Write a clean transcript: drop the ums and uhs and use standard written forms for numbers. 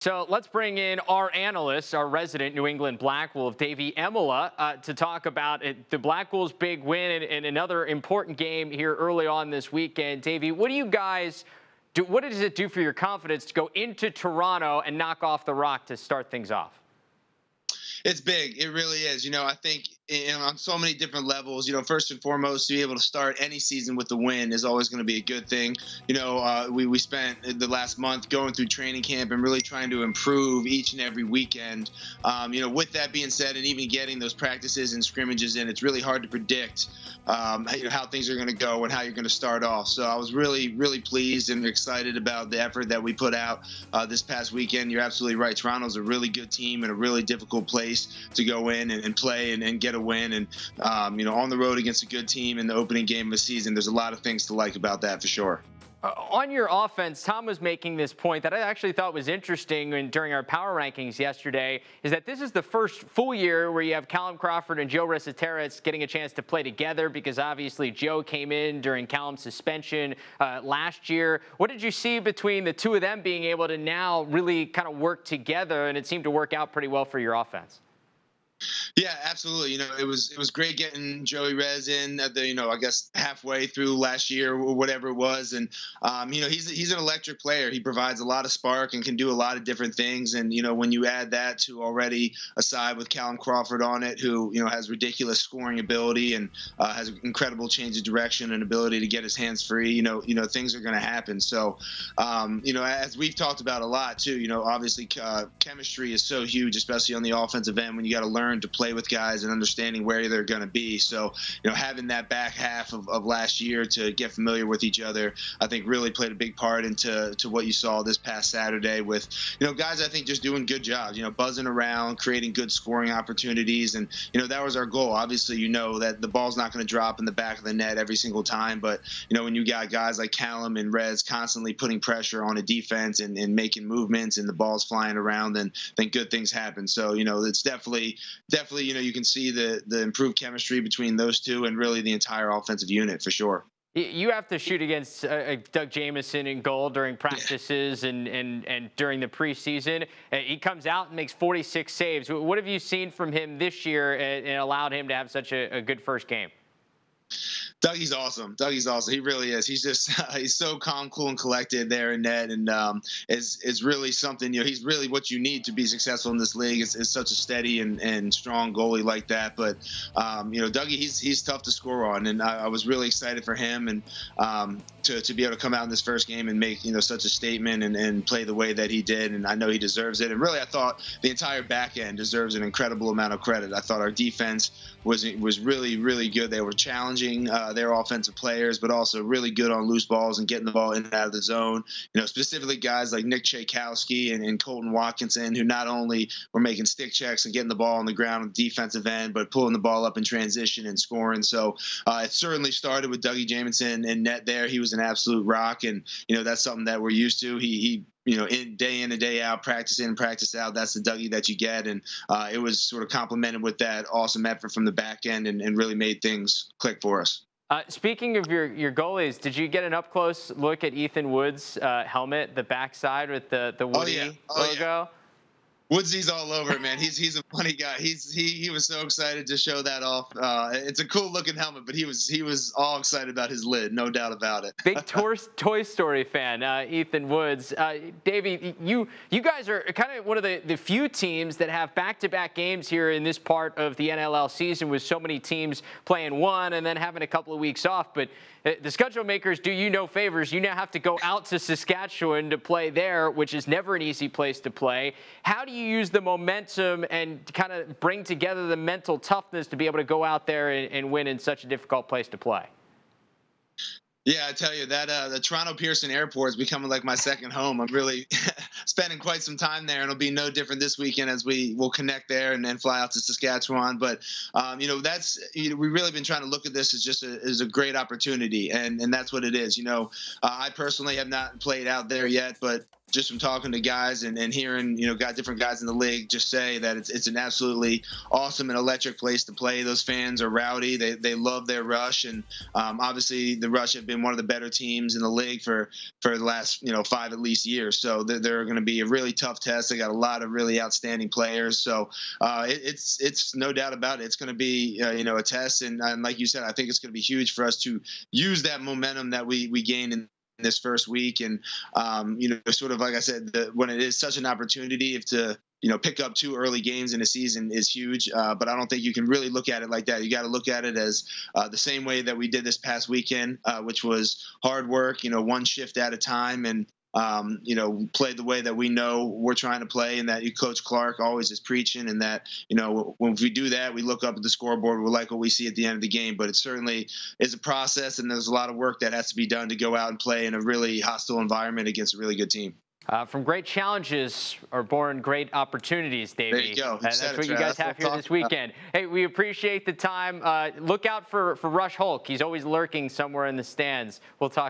So let's bring in our analyst, our resident New England Black Wolf, Davey Emala, to talk about the Black Wolves' big win and another important game here early on this weekend. Davey, what do you guys do? What does it do for your confidence to go into Toronto and knock off the Rock to start things off? It's big. It really is. I think on so many different levels, first and foremost, to be able to start any season with a win is always going to be a good thing. We spent the last month going through training camp and really trying to improve each and every weekend. With that being said, and even getting those practices and scrimmages in, it's really hard to predict, how things are going to go and how you're going to start off. So I was really, really pleased and excited about the effort that we put out this past weekend. You're absolutely right. Toronto's a really good team and a really difficult place to go in and play and get a win. And, on the road against a good team in the opening game of the season, there's a lot of things to like about that for sure. On your offense, Tom was making this point that I actually thought was interesting during our power rankings yesterday, is that this is the first full year where you have Callum Crawford and Joe Resiteras getting a chance to play together, because obviously Joe came in during Callum's suspension last year. What did you see between the two of them being able to now really kind of work together, and it seemed to work out pretty well for your offense? Yeah, absolutely. It was great getting Joey Rez in at the, I guess halfway through last year or whatever it was. And, he's an electric player. He provides a lot of spark and can do a lot of different things. And, when you add that to already a side with Callum Crawford on it, who, has ridiculous scoring ability and has incredible change of direction and ability to get his hands free, things are going to happen. So, as we've talked about a lot too, obviously chemistry is so huge, especially on the offensive end, when you got to learn to play with guys and understanding where they're going to be. So, having that back half of last year to get familiar with each other, I think really played a big part into what you saw this past Saturday with, guys I think just doing good jobs, buzzing around, creating good scoring opportunities. And, that was our goal. Obviously, that the ball's not going to drop in the back of the net every single time. But, when you got guys like Callum and Rez constantly putting pressure on a defense and making movements and the ball's flying around, then good things happen. So, it's definitely, you can see the improved chemistry between those two and really the entire offensive unit for sure. You have to shoot against Doug Jamieson in goal during practices and during the preseason. He comes out and makes 46 saves. What have you seen from him this year and allowed him to have such a good first game? Dougie's awesome. He really is. He's just he's so calm, cool, and collected there in net, and is really something. He's really what you need to be successful in this league. Is such a steady and strong goalie like that. But Dougie, he's tough to score on, and I was really excited for him and to be able to come out in this first game and make such a statement and play the way that he did. And I know he deserves it. And really, I thought the entire back end deserves an incredible amount of credit. I thought our defense was really, really good. They were challenging their offensive players, but also really good on loose balls and getting the ball in and out of the zone. Specifically guys like Nick Tchaikovsky and Colton Watkinson, who not only were making stick checks and getting the ball on the ground on the defensive end, but pulling the ball up in transition and scoring. So it certainly started with Dougie Jamieson in net there. He was an absolute rock, and that's something that we're used to. He day in and day out, practice in and practice out. That's the Dougie that you get. And it was sort of complemented with that awesome effort from the back end and really made things click for us. Speaking of your goalies, did you get an up-close look at Ethan Wood's helmet, the backside with the Woody logo? Yeah. Woodsy's all over it, man. He's a funny guy. He was so excited to show that off. It's a cool looking helmet, but he was all excited about his lid, no doubt about it. Big Toy Story fan, Ethan Woods. Davey, you guys are kind of one of the few teams that have back-to-back games here in this part of the NLL season, with so many teams playing one and then having a couple of weeks off. But the schedule makers do you no favors. You now have to go out to Saskatchewan to play there, which is never an easy place to play. How do you use the momentum and kind of bring together the mental toughness to be able to go out there and win in such a difficult place to play? Yeah, I tell you that the Toronto Pearson Airport is becoming like my second home. I'm really spending quite some time there, and it'll be no different this weekend as we will connect there and then fly out to Saskatchewan. But that's we've really been trying to look at this as just as a great opportunity, and that's what it is. I personally have not played out there yet, but just from talking to guys and hearing, got different guys in the league just say that it's an absolutely awesome and electric place to play. Those fans are rowdy. They love their Rush. And obviously the Rush have been one of the better teams in the league for the last, 5 at least years. So they're going to be a really tough test. They got a lot of really outstanding players. So it's no doubt about it. It's going to be, a test. And like you said, I think it's going to be huge for us to use that momentum that we gained in this first week. And, sort of like I said, when it is such an opportunity to pick up 2 early games in a season is huge. But I don't think you can really look at it like that. You got to look at it as the same way that we did this past weekend, which was hard work, one shift at a time, and played the way that we know we're trying to play, and that Coach Clark always is preaching, and that, when we do that, we look up at the scoreboard, we like what we see at the end of the game. But it certainly is a process, and there's a lot of work that has to be done to go out and play in a really hostile environment against a really good team. From great challenges are born great opportunities, Davey. There you go. That's what you guys have here this weekend. Hey, we appreciate the time. Look out for Rush Hulk. He's always lurking somewhere in the stands. We'll talk.